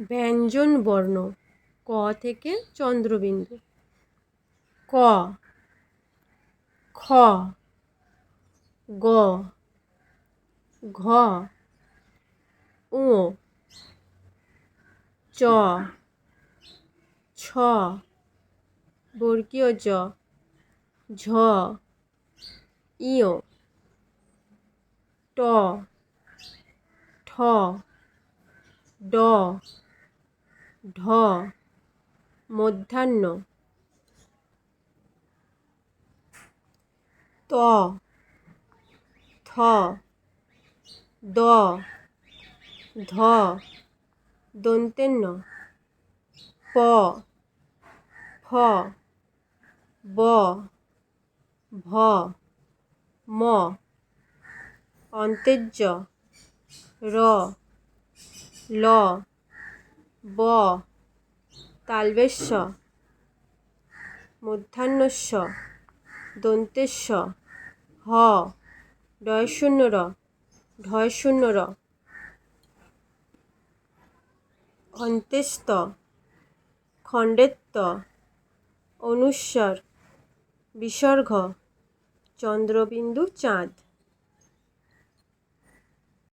ব্যঞ্জন বর্ণ ক থেকে চন্দ্রবিন্দু। ক, খ, গ, ঘ, ঙ, চ, ছ, বর্গীয় জ, ঝ, ইয়, ট, ঠ, ড, ঢ, মধ্যাহ্ন, ত, থ, দ, ধ, দন্তেন্ন, প, ফ, ব, ভ, ম, অন্ত্যেজ্য, র, ল, ব, তালবেশ্য, মূর্ধন্যস্য, দন্তেশ্ব, হ, ডয়শূন্য র, ঢয়শূন্য র, অন্ত্যেস্ত, খণ্ডেত্ব, অনুস্বার, বিসর্গ, চন্দ্রবিন্দু চাঁদ।